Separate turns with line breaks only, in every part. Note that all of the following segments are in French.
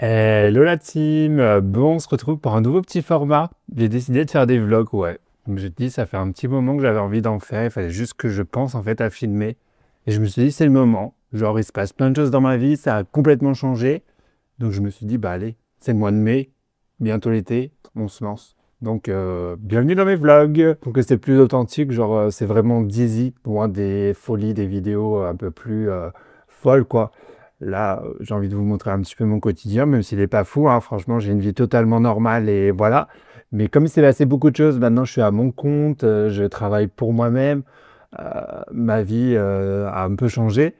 Hello la team! Bon, on se retrouve pour un nouveau petit format. J'ai décidé de faire des vlogs, ouais. Je me suis dit, ça fait un petit moment que j'avais envie d'en faire. Il fallait juste que je pense en fait à filmer. Et je me suis dit, c'est le moment. Genre, il se passe plein de choses dans ma vie, ça a complètement changé. Donc je me suis dit, bah allez, c'est le mois de mai, bientôt l'été, on se lance. Donc, bienvenue dans mes vlogs. Pour que c'est plus authentique, genre, c'est vraiment Dizzy, loin des folies, des vidéos un peu plus folles, quoi. Là, j'ai envie de vous montrer un petit peu mon quotidien, même s'il n'est pas fou, hein. Franchement, j'ai une vie totalement normale et voilà. Mais comme il s'est passé beaucoup de choses, maintenant je suis à mon compte, je travaille pour moi-même, euh, ma vie a un peu changé.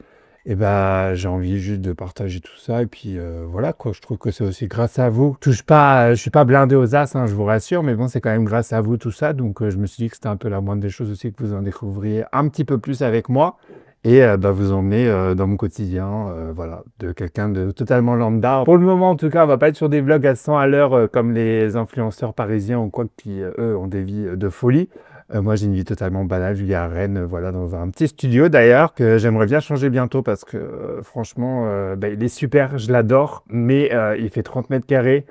Et bah, j'ai envie juste de partager tout ça. Et puis voilà, quoi. Je trouve que c'est aussi grâce à vous. Touche pas, je suis pas blindé aux as, hein, je vous rassure, mais bon, c'est quand même grâce à vous tout ça. Donc je me suis dit que c'était un peu la moindre des choses aussi que vous en découvriez un petit peu plus avec moi et bah, vous emmener dans mon quotidien, voilà, de quelqu'un de totalement lambda. Pour le moment, en tout cas, on va pas être sur des vlogs à 100 à l'heure comme les influenceurs parisiens ou quoi qui, eux, ont des vies de folie. Moi, j'ai une vie totalement banale. Je vis à Rennes, voilà, dans un petit studio d'ailleurs, que j'aimerais bien changer bientôt parce que franchement, bah, il est super, je l'adore, mais il fait 30 mètres carrés.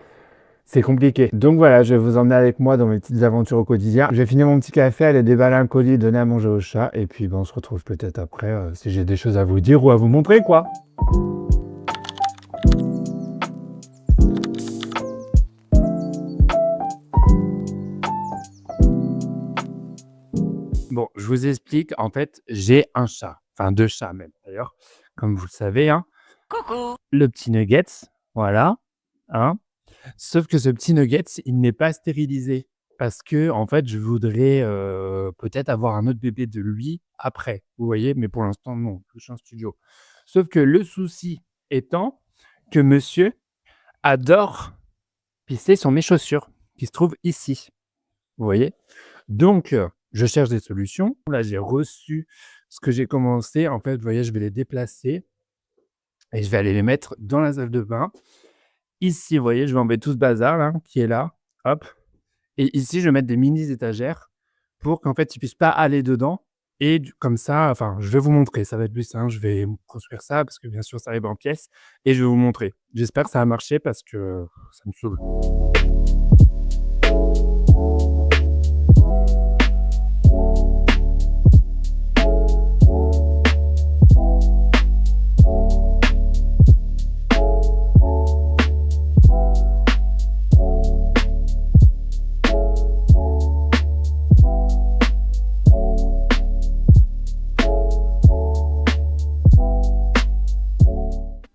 C'est compliqué. Donc voilà, je vais vous emmener avec moi dans mes petites aventures au quotidien. Je vais finir mon petit café, aller déballer un colis, donner à manger au chat. Et puis ben, on se retrouve peut-être après si j'ai des choses à vous dire ou à vous montrer, quoi. Bon, je vous explique. En fait, j'ai un chat. Enfin, deux chats même, d'ailleurs. Comme vous le savez, hein. Le petit Nuggets, voilà. Hein. Sauf que ce petit Nuggets, il n'est pas stérilisé. Parce que, en fait, je voudrais peut-être avoir un autre bébé de lui après. Vous voyez, mais pour l'instant, non. Je suis en studio. Sauf que le souci étant que monsieur adore pisser sur mes chaussures qui se trouvent ici. Vous voyez? Donc, je cherche des solutions. Là, j'ai reçu ce que j'ai commencé. En fait, vous voyez, je vais les déplacer et je vais aller les mettre dans la salle de bain. Ici, vous voyez, je vais enlever tout ce bazar là, qui est là. Hop. Et ici, je vais mettre des mini étagères pour qu'en fait, ils puissent pas aller dedans. Et comme ça, enfin, je vais vous montrer. Ça va être plus simple. Je vais construire ça parce que bien sûr, ça arrive en pièces. Et je vais vous montrer. J'espère que ça va marcher parce que ça me saoule.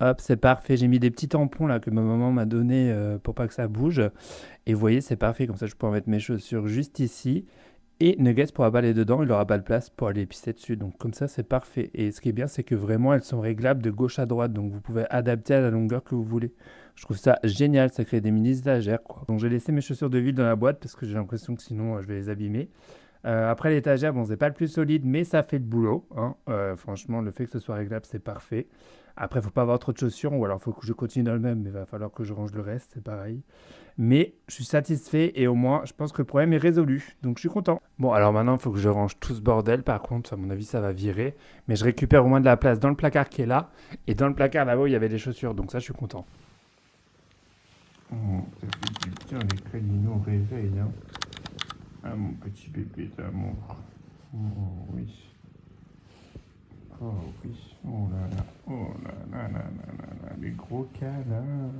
Hop, c'est parfait. J'ai mis des petits tampons là que ma maman m'a donné pour pas que ça bouge. Et vous voyez, c'est parfait. Comme ça, je pourrais mettre mes chaussures juste ici. Et Nuggets pourra pas aller dedans. Il n'aura pas de place pour aller pisser dessus. Donc comme ça, c'est parfait. Et ce qui est bien, c'est que vraiment, elles sont réglables de gauche à droite. Donc vous pouvez adapter à la longueur que vous voulez. Je trouve ça génial. Ça crée des mini étagères, quoi. Donc j'ai laissé mes chaussures de ville dans la boîte parce que j'ai l'impression que sinon, je vais les abîmer. Après l'étagère, bon, c'est pas le plus solide, mais ça fait le boulot, hein. Franchement, le fait que ce soit réglable, c'est parfait. Après, faut pas avoir trop de chaussures, ou alors faut que je continue dans le même, mais il va falloir que je range le reste, c'est pareil. Mais je suis satisfait et au moins, je pense que le problème est résolu. Donc, je suis content. Bon, alors maintenant, il faut que je range tout ce bordel. Par contre, à mon avis, ça va virer. Mais je récupère au moins de la place dans le placard qui est là. Et dans le placard là-bas, il y avait les chaussures. Donc, ça, je suis content. Oh, ça fait du bien, les câlins au réveil, hein. Ah, mon petit bébé d'amour. Oh oui. Oh oui. Oh là là. Oh là là là là là là. Les gros câlins.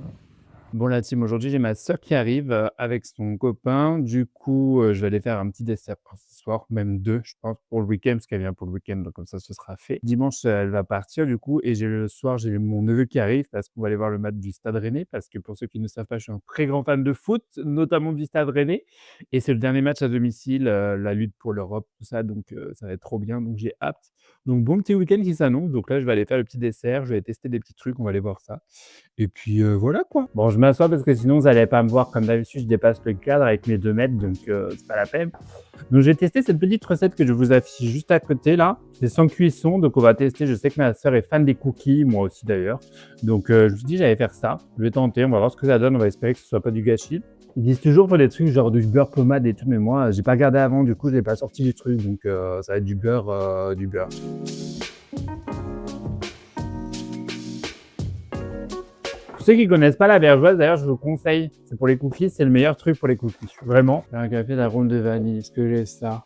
Bon la team, aujourd'hui j'ai ma sœur qui arrive avec son copain. Du coup, je vais aller faire un petit dessert pour ce soir, même 2 je pense pour le week-end, parce qu'elle vient pour le week-end, donc comme ça ce sera fait. Dimanche, elle va partir du coup et j'ai le soir, j'ai mon neveu qui arrive parce qu'on va aller voir le match du Stade Rennais, parce que pour ceux qui ne savent pas, je suis un très grand fan de foot, notamment du Stade Rennais et c'est le dernier match à domicile, la lutte pour l'Europe, tout ça, donc ça va être trop bien, donc j'ai hâte. Donc bon petit week-end qui s'annonce, donc là je vais aller faire le petit dessert, je vais tester des petits trucs, on va aller voir ça. Et puis voilà quoi. Bon, je m'assois parce que sinon vous n'allez pas me voir comme d'habitude, je dépasse le cadre avec mes 2 mètres, donc c'est pas la peine. Donc j'ai testé cette petite recette que je vous affiche juste à côté là. C'est sans cuisson, donc on va tester. Je sais que ma sœur est fan des cookies, moi aussi d'ailleurs. Donc je me suis dit j'allais faire ça. Je vais tenter, on va voir ce que ça donne, on va espérer que ce soit pas du gâchis. Ils disent toujours pour des trucs genre du beurre pommade et tout, mais moi j'ai pas regardé avant, du coup je n'ai pas sorti du truc, donc ça va être du beurre, du beurre. ceux qui connaissent pas la vergeoise, d'ailleurs, je vous conseille. C'est pour les cookies, c'est le meilleur truc pour les cookies. Vraiment. J'ai un café d'arôme de vanille. Est-ce que j'ai ça?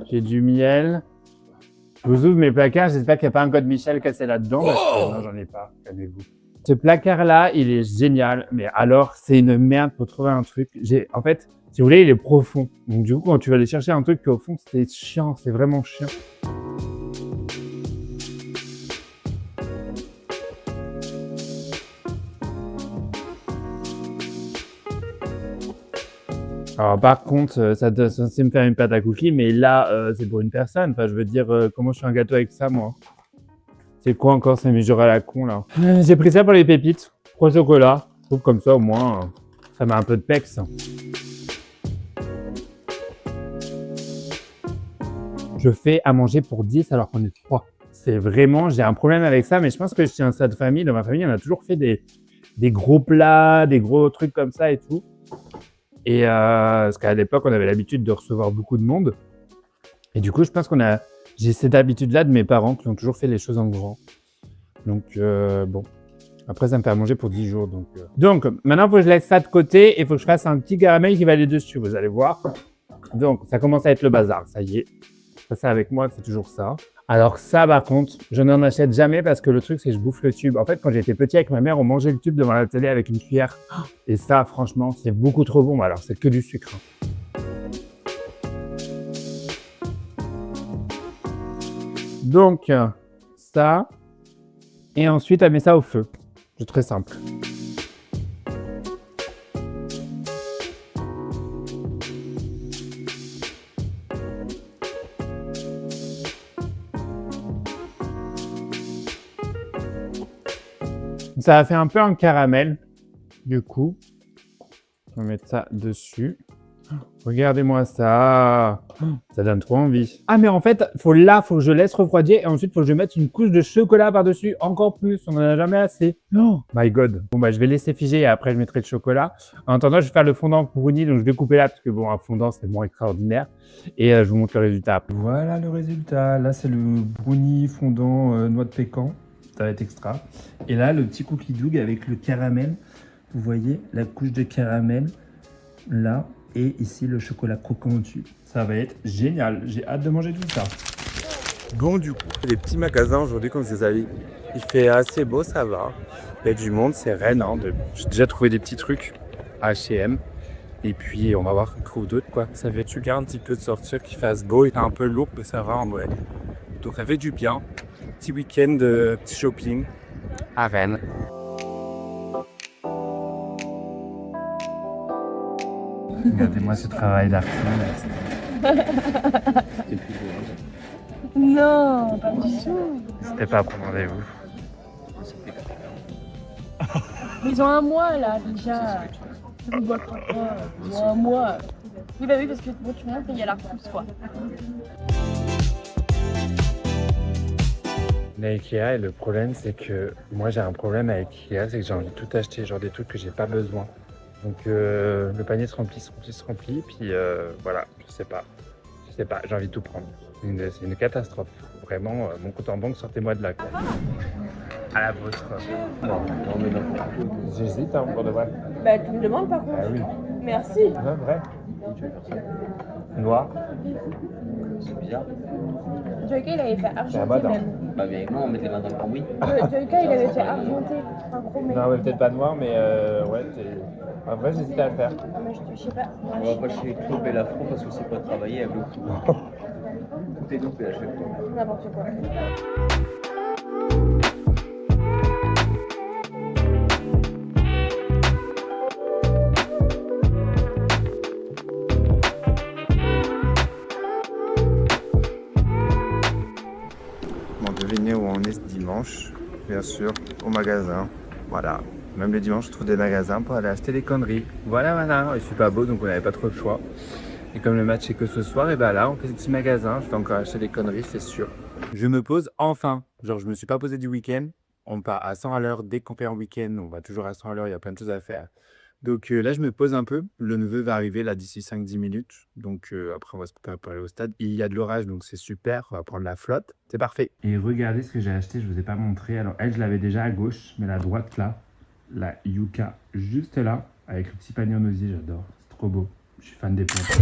J'ai du miel. Je vous ouvre mes placards. J'espère qu'il n'y a pas un code Michel cassé là-dedans. Parce que non, j'en ai pas. Calmez-vous. Ce placard-là, il est génial. Mais alors, c'est une merde pour trouver un truc. En fait, si vous voulez, il est profond. Donc, du coup, quand tu vas aller chercher un truc qui est au fond, c'est chiant. C'est vraiment chiant. Alors par contre, ça doit censé me faire une pâte à cookies, mais là, c'est pour une personne. Enfin, je veux dire, comment je fais un gâteau avec ça, moi? C'est quoi encore ces mesures à la con, là? J'ai pris ça pour les pépites. 3 chocolats. Je trouve comme ça, au moins, ça met un peu de peps. Je fais à manger pour 10 alors qu'on est 3. C'est vraiment, j'ai un problème avec ça, mais je pense que je tiens ça de famille. Dans ma famille, on a toujours fait des gros plats, des gros trucs comme ça et tout. Et parce qu'à l'époque, on avait l'habitude de recevoir beaucoup de monde. Et du coup, je pense j'ai cette habitude-là de mes parents qui ont toujours fait les choses en grand. Donc, bon. Après, ça me fait à manger pour 10 jours. Donc maintenant, il faut que je laisse ça de côté et il faut que je fasse un petit caramel qui va aller dessus, vous allez voir. Donc, ça commence à être le bazar, ça y est. Ça, avec moi, c'est toujours ça. Alors ça, par contre, je n'en achète jamais parce que le truc, c'est que je bouffe le tube. En fait, quand j'étais petit avec ma mère, on mangeait le tube devant la télé avec une cuillère. Et ça, franchement, c'est beaucoup trop bon. Alors, c'est que du sucre. Donc, ça. Et ensuite, elle met ça au feu. C'est très simple. Ça a fait un peu un caramel, du coup. On va mettre ça dessus. Regardez-moi ça. Ça donne trop envie. Ah, mais en fait, faut que je laisse refroidir et ensuite, faut que je mette une couche de chocolat par-dessus. Encore plus, on en a jamais assez. Oh my god. Bon, bah, je vais laisser figer et après, je mettrai le chocolat. En attendant, je vais faire le fondant brownie, donc je vais couper là parce que bon, un fondant, c'est moins extraordinaire. Et je vous montre le résultat. Voilà le résultat. Là, c'est le brownie fondant noix de pécan. Ça va être extra. Et là, le petit cookie dough avec le caramel. Vous voyez la couche de caramel là. Et ici, le chocolat croquant au-dessus. Ça va être génial. J'ai hâte de manger tout ça. Bon, du coup, les petits magasins aujourd'hui, comme vous avez, il fait assez beau, ça va. Il y a du monde, c'est Rennes. Hein, j'ai déjà trouvé des petits trucs à H&M. Et puis, on va voir qu'on trouve d'autres, quoi. Ça fait du bien un petit peu de sortir, qu'il fasse beau. Il est un peu lourd, mais ça va en vrai. Donc, ça fait du bien. Petit week-end de petit shopping à Rennes. Regardez-moi ce travail d'artiste.
Non, pas du tout.
C'était pas pour rendez-vous.
Ils ont un mois là déjà. Je bois quoi? Ils ont un mois. Oui, bah oui, parce que bon, tu montres qu'il y a la repousse quoi.
La Ikea, et le problème, c'est que moi j'ai un problème avec Ikea, c'est que j'ai envie de tout acheter, genre des trucs que j'ai pas besoin. Donc le panier se remplit, puis voilà, je sais pas, j'ai envie de tout prendre. C'est une catastrophe. Vraiment, mon compte en banque, sortez-moi de là. Quoi. À la vôtre. Non, mais non. J'hésite, hein, pour de vrai.
Bah, tu me demandes par contre.
Ah oui.
Merci.
Non, vrai. Tu veux faire ça? Noir.
C'est bizarre.
Joyka, il avait fait argenté même.
Bah mais non, on met les mains dans le cambouis.
Joyka, il avait fait argenté, un chromé.
Non, mais peut-être pas noir, mais ouais, en vrai, j'hésitais à le faire.
Mais je sais pas.
On va pas chez Claude et l'afro parce que c'est pas travailler avec le coup. Tout est dopé à chaque fois.
N'importe quoi.
Bon, devinez où on est ce dimanche, bien sûr, au magasin. Voilà, même le dimanche, je trouve des magasins pour aller acheter des conneries. Voilà, je suis pas beau, donc on n'avait pas trop le choix. Et comme le match est que ce soir, et ben là, on fait ce petit magasin, je vais encore acheter des conneries, c'est sûr. Je me pose enfin, genre je me suis pas posé du week-end. On part à 100 à l'heure, dès qu'on fait un week-end, on va toujours à 100 à l'heure, il y a plein de choses à faire. Donc là, je me pose un peu. Le neveu va arriver là d'ici 5-10 minutes. Donc après, on va se préparer au stade. Il y a de l'orage, donc c'est super. On va prendre la flotte. C'est parfait. Et regardez ce que j'ai acheté. Je ne vous ai pas montré. Alors elle, je l'avais déjà à gauche, mais la droite là, la yucca juste là, avec le petit panier en osier, j'adore. C'est trop beau. Je suis fan des plantes.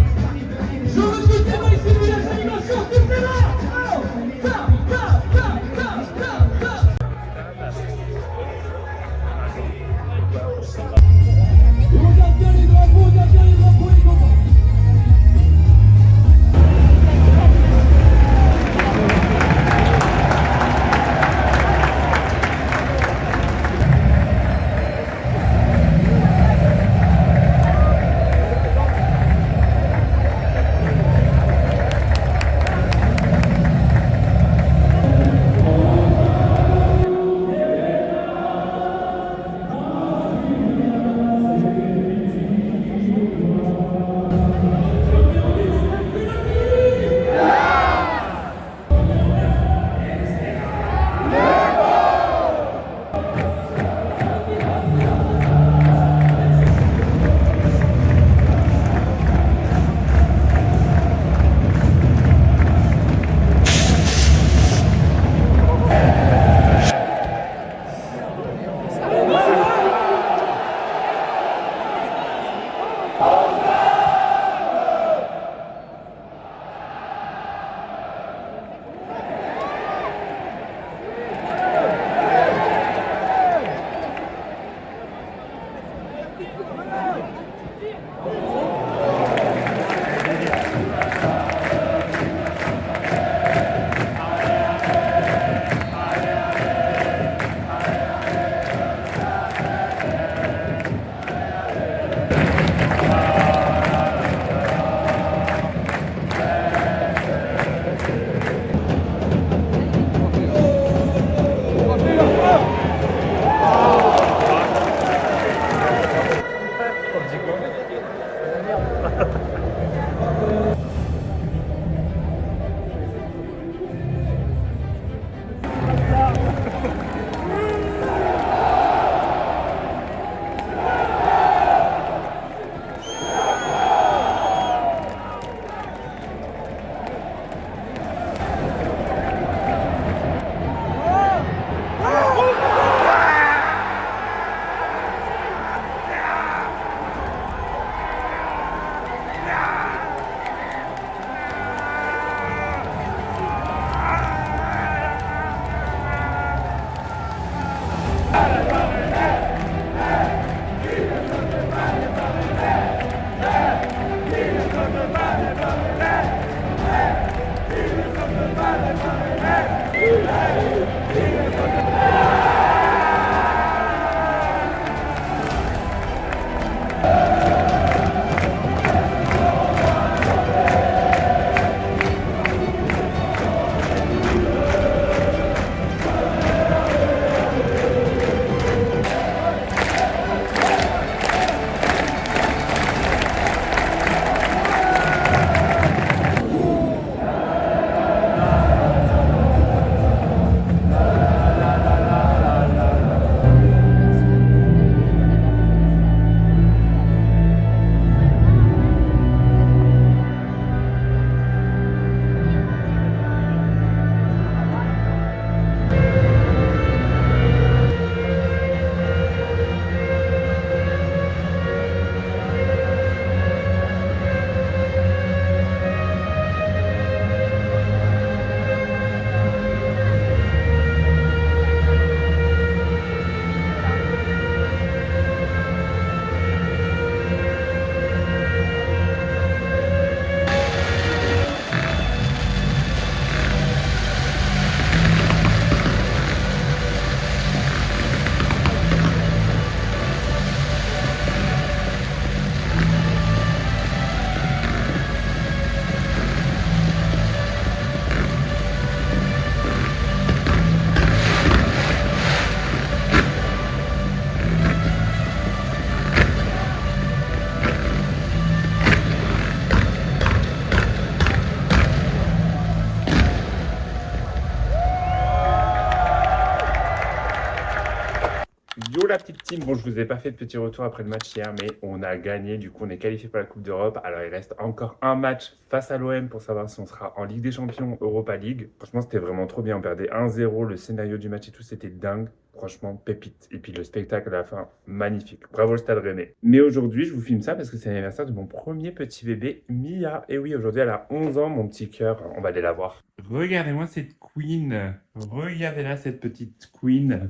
Yo la petite team, bon je vous ai pas fait de petit retour après le match hier mais on a gagné, du coup on est qualifié pour la Coupe d'Europe. Alors il reste encore un match face à l'OM pour savoir si on sera en Ligue des Champions, Europa League. Franchement c'était vraiment trop bien, on perdait 1-0, le scénario du match et tout c'était dingue. Franchement, pépite. Et puis le spectacle à la fin, magnifique. Bravo le Stade Rennais. Mais aujourd'hui, je vous filme ça parce que c'est l'anniversaire de mon premier petit bébé, Mia. Et oui, aujourd'hui, elle a 11 ans, mon petit cœur. On va aller la voir. Regardez-moi cette queen. Regardez-là, cette petite queen.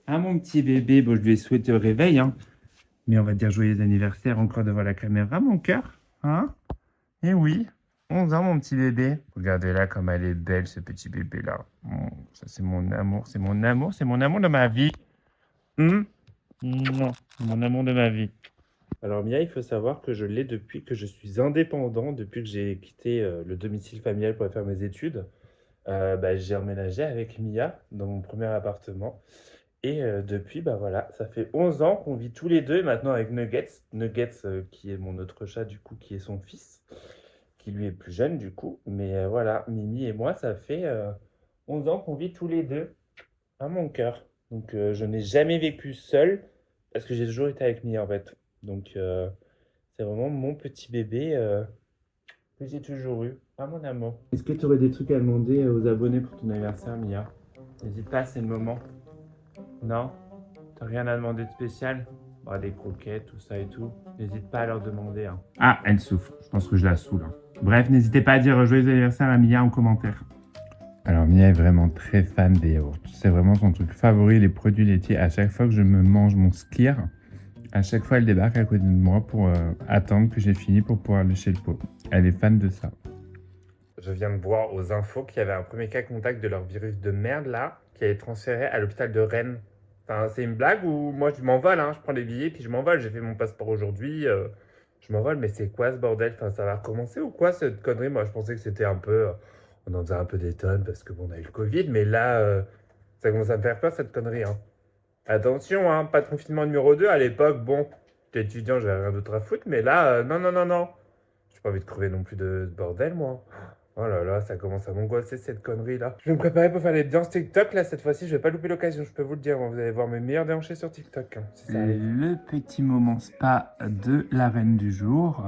Ah, mon petit bébé. Bon, je lui ai souhaité au réveil, hein. Mais on va dire joyeux anniversaire encore devant la caméra, mon cœur. Hein? Eh oui. 11 ans, mon petit bébé. Regardez là comme elle est belle, ce petit bébé-là. Ça, c'est mon amour, c'est mon amour, c'est mon amour de ma vie. Non, mon amour de ma vie. Alors Mia, il faut savoir que je l'ai depuis que je suis indépendant, depuis que j'ai quitté le domicile familial pour aller faire mes études. J'ai emménagé avec Mia dans mon premier appartement. Et depuis, voilà, ça fait 11 ans qu'on vit tous les deux, maintenant avec Nuggets. Nuggets, qui est mon autre chat, du coup, qui est son fils, qui lui est plus jeune, du coup. Mais voilà, Mimi et moi, ça fait 11 ans qu'on vit tous les deux à mon cœur. Donc, je n'ai jamais vécu seul, parce que j'ai toujours été avec Mia, en fait. Donc, c'est vraiment mon petit bébé que j'ai toujours eu, à mon amour. Est-ce que tu aurais des trucs à demander aux abonnés pour ton anniversaire, Mia? N'hésite pas, c'est le moment. Non? T'as rien à demander de spécial? Des croquettes, tout ça et tout. N'hésite pas à leur demander. Hein. Ah, elle souffre. Je pense que je la saoule. Hein. Bref, n'hésitez pas à dire joyeux anniversaire à Mia en commentaire. Alors, Mia est vraiment très fan des yaourts. C'est vraiment son truc favori, les produits laitiers. À chaque fois que je me mange mon skyr, à chaque fois, elle débarque à côté de moi pour attendre que j'ai fini pour pouvoir lécher le pot. Elle est fan de ça. Je viens de voir aux infos qu'il y avait un premier cas contact de leur virus de merde là, qui a été transféré à l'hôpital de Rennes. Enfin, c'est une blague ou moi je m'envole, hein, je prends les billets puis je m'envole. J'ai fait mon passeport aujourd'hui, je m'envole, mais c'est quoi ce bordel? Enfin, ça va recommencer ou quoi cette connerie? Moi je pensais que c'était un peu, on en faisait un peu des tonnes parce que bon, on a eu le Covid, mais là, ça commence à me faire peur cette connerie. Hein. Attention, hein, pas de confinement numéro 2 à l'époque, bon, j'étais étudiant, j'avais rien d'autre à foutre, mais là, non, non, non, non. J'ai pas envie de crever non plus de ce bordel, moi. Oh là là, ça commence à m'angoisser cette connerie là. Je vais me préparer pour faire les danses TikTok là, cette fois-ci, je vais pas louper l'occasion, je peux vous le dire. Vous allez voir mes meilleurs déhanchés sur TikTok. Hein, si ça arrive. Le petit moment spa de la reine du jour.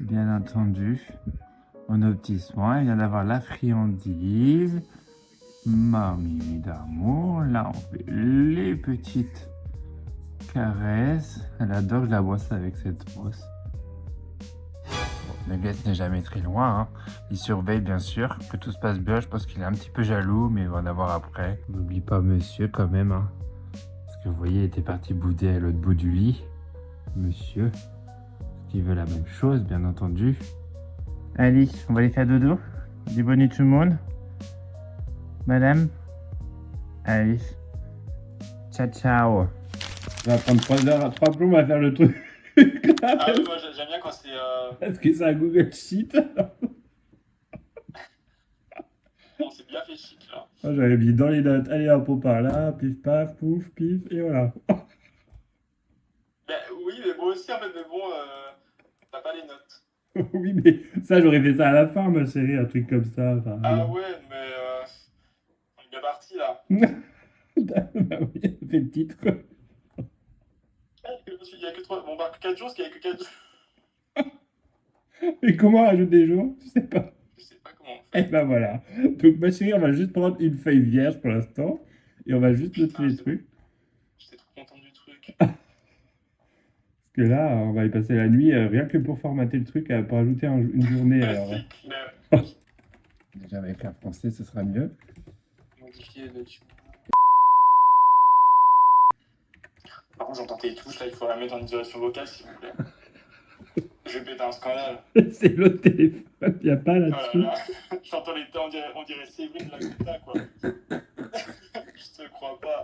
Bien entendu, on a au petit soin, il vient d'avoir la friandise. Mamie d'amour, là on fait les petites caresses. Elle adore que je la brosse avec cette brosse. Nuggets n'est jamais très loin, hein. Il surveille bien sûr que tout se passe bien. Je pense qu'il est un petit peu jaloux, mais il va en avoir après. N'oublie pas monsieur quand même, hein. Parce que vous voyez, il était parti bouder à l'autre bout du lit. Monsieur, qui veut la même chose, bien entendu. Allez, on va aller faire dodo. Dis bonne nuit tout le monde. Madame. Allez. Ciao, ciao. Ça va prendre 3 heures à 3 plombs à faire le truc.
Ah oui, moi j'aime bien quand c'est.
Parce que c'est un Google Sheet.
On s'est bien fait chic là.
Moi, j'avais mis dans les notes, allez hop, on part là, pif paf, pouf, pif, et voilà.
Ben, oui, mais moi aussi en fait, mais bon, t'as pas les notes.
Oui, mais ça, j'aurais fait ça à la fin, ma chérie, un truc comme ça. Enfin,
Ah ouais, mais on est bien parti là.
bah oui, ça fait le titre.
Il y a que 3. Bon, bah, 4 jours, parce qu'il y a que 4 jours.
Et comment on rajoute des jours? Tu sais pas.
Je sais pas comment on fait.
Et ben voilà. Donc, ma chérie, on va juste prendre une feuille vierge pour l'instant, et on va juste noter les trucs.
J'étais trop content du truc.
Parce que là, on va y passer la nuit, rien que pour formater le truc, pour ajouter une journée. Alors,
C'est clair.
déjà, avec un français, ce sera mieux.
Modifier le tube. Par contre, j'entends tes touches là, il faut la mettre en isolation vocale s'il vous plaît. Je vais péter un scandale.
C'est l'autre téléphone, il n'y a pas
Oh là
là-dessus.
là. J'entends les temps, on dirait Séverine de la Gouta quoi. Je te crois pas.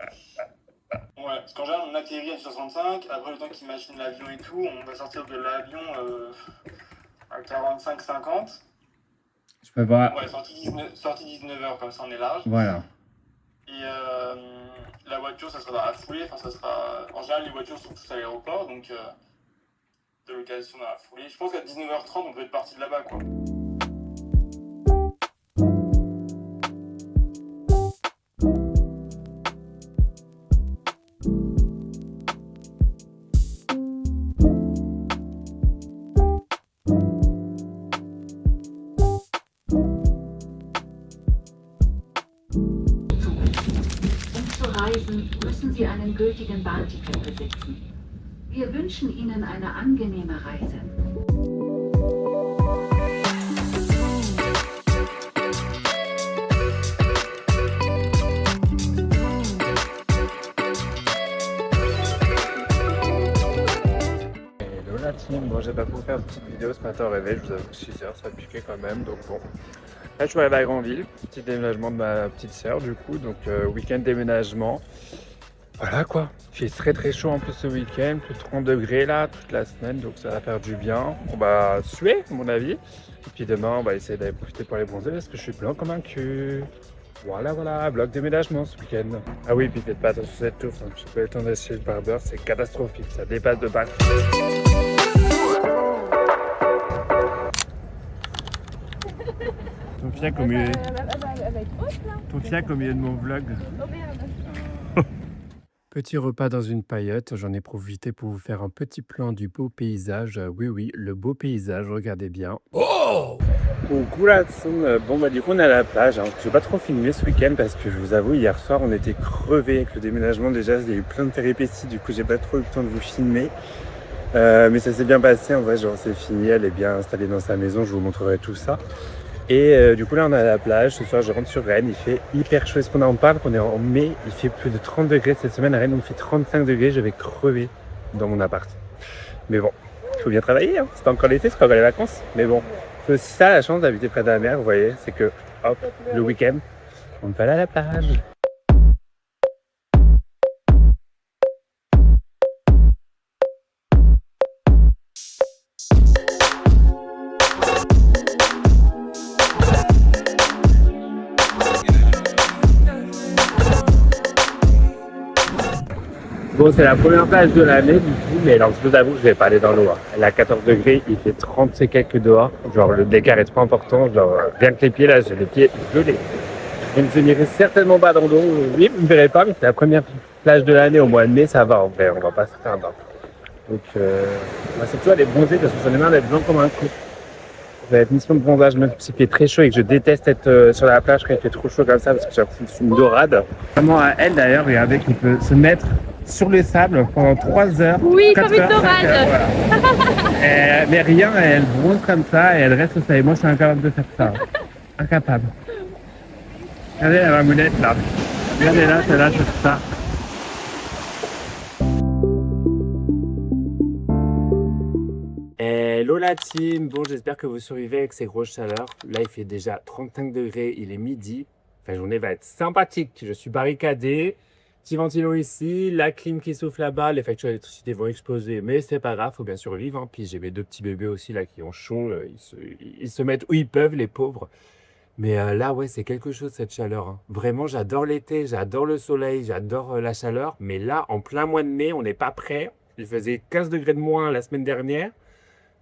Ouais, parce qu'en général on atterrit à 65, après le temps qu'ils machinent l'avion et tout, on va sortir de l'avion à 45-50.
Je peux voir.
Ouais, sortie 19h, comme ça on est large.
Voilà.
Et la voiture, ça sera dans la foulée, enfin ça sera... En général les voitures sont tous à l'aéroport, donc de location dans la foulée. Je pense qu'à 19h30 on peut être parti de là-bas quoi.
Um zu reisen, müssen Sie einen gültigen Bahnticket besitzen. Wir wünschen Ihnen eine angenehme Reise.
Hello la team, bon j'ai pas pu faire une petite vidéo ce matin au réveil, je vous avoue que 6 heures ça piquait quand même, donc bon. Là je suis arrivé à Granville, petit déménagement de ma petite sœur du coup, donc week-end déménagement. Voilà quoi, il fait très chaud en plus ce week-end, plus de 30 degrés là toute la semaine, donc ça va faire du bien. On va suer à mon avis, et puis demain on va essayer d'aller profiter pour les bronzer parce que je suis blanc comme un cul. Voilà, bloc déménagement ce week-end. Ah oui, puis faites pas attention à cette touffe, hein. Je sais pas le temps d'acheter le barbeur, c'est catastrophique, ça dépasse de bac. Ton fiac au milieu,
Elle va être haute là.
ton fiac au milieu de mon vlog.
Oh merde.
Petit repas dans une paillote, j'en ai profité pour vous faire un petit plan du beau paysage. Oui, le beau paysage, regardez bien. Oh coucou la team. Bon bah du coup on est à la plage, hein. Je vais pas trop filmer ce week-end parce que je vous avoue hier soir on était crevés avec le déménagement déjà, il y a eu plein de péripéties, du coup j'ai pas trop eu le temps de vous filmer. Mais ça s'est bien passé, en vrai genre c'est fini, elle est bien installée dans sa maison, je vous montrerai tout ça. Et du coup là on est à la plage, ce soir je rentre sur Rennes, il fait hyper chaud, est-ce qu'on en parle qu'on est en mai, il fait plus de 30 degrés cette semaine à Rennes, donc il fait 35 degrés, je vais crever dans mon appart. Mais bon, il faut bien travailler, hein. C'est pas encore l'été, c'est pas encore les vacances, mais bon, c'est aussi ça la chance d'habiter près de la mer, vous voyez, c'est que hop, le week-end, on peut aller à la plage. Bon, c'est la première plage de l'année du coup, mais alors je vous avoue, je vais pas aller dans l'eau. Hein. Elle est à 14 degrés, il fait 30 et quelques dehors. Genre le décart est trop important, genre rien que les pieds là, j'ai les pieds gelés. Je n'irai certainement pas dans l'eau. Oui, vous ne me verrez pas, mais c'est la première plage de l'année au mois de mai, ça va en vrai, on va pas se perdre. Donc, c'est toujours aller bronzer parce que j'en ai marre d'être blanc comme un coup. Ça va être mission de bronzage, même s'il fait très chaud et que je déteste être sur la plage quand il fait trop chaud comme ça parce que j'ai l'impression que c'est une dorade. Vraiment à elle d'ailleurs, regardez qu'il peut se mettre sur le sable pendant 3 heures.
Oui,
4
comme une
heures, 5
dorade.
heures, voilà. Mais rien, elle bronze comme ça et elle reste au soleil. Moi je suis incapable de faire ça. Incapable. Regardez la mamounette là. Regardez là, celle-là, je fais ça. Hello la team, bon j'espère que vous survivez avec ces grosses chaleurs. Là il fait déjà 35 degrés, il est midi. Enfin, la journée va être sympathique, je suis barricadé. Petit ventilo ici, la clim qui souffle là-bas, les factures d'électricité vont exploser, mais c'est pas grave, faut bien survivre. Hein. Puis j'ai mes 2 petits bébés aussi là qui ont chaud, ils se mettent où ils peuvent les pauvres. Mais là ouais c'est quelque chose cette chaleur. Hein. Vraiment j'adore l'été, j'adore le soleil, j'adore la chaleur. Mais là en plein mois de mai, on n'est pas prêt. Il faisait 15 degrés de moins la semaine dernière.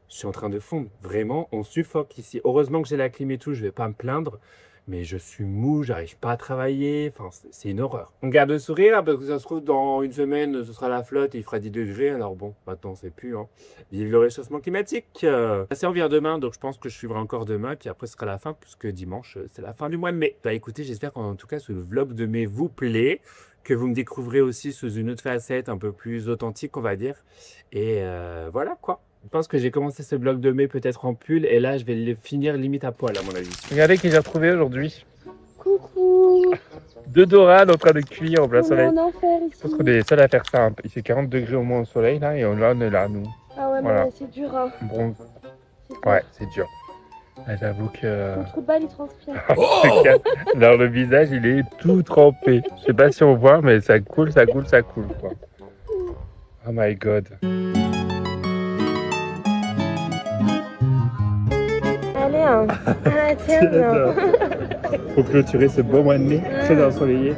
Je suis en train de fondre. Vraiment, on suffoque ici. Heureusement que j'ai la clim et tout, je vais pas me plaindre. Mais je suis mou, j'arrive pas à travailler. Enfin, c'est une horreur. On garde le sourire parce que ça se trouve dans une semaine, ce sera la flotte et il fera 10 degrés. Alors bon, maintenant c'est plus. Hein. Vive le réchauffement climatique. Ça revient demain, donc je pense que je suivrai encore demain. Puis après, ce sera la fin puisque dimanche, c'est la fin du mois de mai. Bah écoutez, j'espère qu'en tout cas, ce vlog de mai vous plaît. Que vous me découvrirez aussi sous une autre facette un peu plus authentique, on va dire. Et voilà quoi. Je pense que j'ai commencé ce vlog de mai peut-être en pull et là je vais le finir limite à poil à mon avis. Regardez qui j'ai retrouvé aujourd'hui.
Coucou.
2 dorades en train de cuire au plein soleil.
On en enfer ici.
Je pense qu'on est les seuls à faire ça. Hein. Il fait 40 degrés au moins au soleil là et là on est là nous.
Ah ouais,
Voilà.
mais c'est dur. Hein.
Bronze.
C'est dur.
Ouais, c'est dur. Ah, j'avoue que...
Mon trou de balle il transpire.
Alors le visage il est tout trempé. Je sais pas si on voit mais ça coule quoi. Oh my god.
Allez, hein. Ah, tiens.
Faut clôturer ce beau mois de mai, très ensoleillé.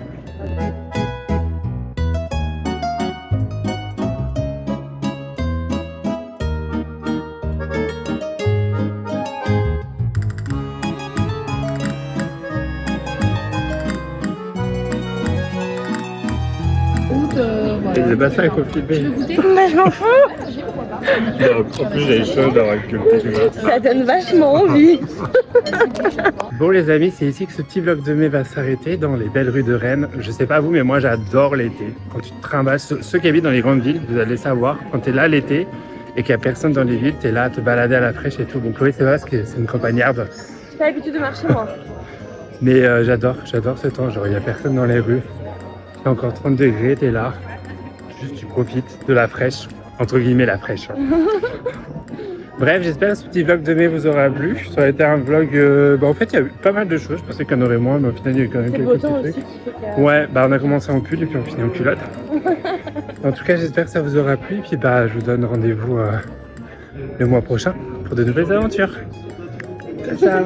Voilà.
C'est pas ça, il faut filmer.
Tu veux goûter? Bah, je m'en fous.
En plus, j'ai chaud d'avoir cultivé.
Ça donne vachement envie.
Bon les amis, c'est ici que ce petit vlog de mai va s'arrêter, dans les belles rues de Rennes. Je sais pas vous, mais moi j'adore l'été. Quand tu te trimbales, ceux qui habitent dans les grandes villes, vous allez savoir, quand tu es là l'été et qu'il n'y a personne dans les villes, tu es là à te balader à la fraîche et tout. Bon Chloé, c'est vrai parce que c'est une campagnarde.
J'ai pas l'habitude de marcher moi.
Mais j'adore ce temps, genre il n'y a personne dans les rues. Il fait encore 30 degrés, tu es là. Juste tu profites de la fraîche, entre guillemets la fraîche. Hein. Bref, j'espère que ce petit vlog de mai vous aura plu. Ça aurait été un vlog... en fait, il y a eu pas mal de choses. Je pensais qu'il y en aurait moins, mais au final, il y a eu quand même
C'est le
quelques
beau temps
petits
aussi
trucs.
qui fait que...
Ouais, on a commencé en pull et puis on finit en culotte. En tout cas, j'espère que ça vous aura plu. Et puis, je vous donne rendez-vous le mois prochain pour de nouvelles aventures. Ciao, ciao.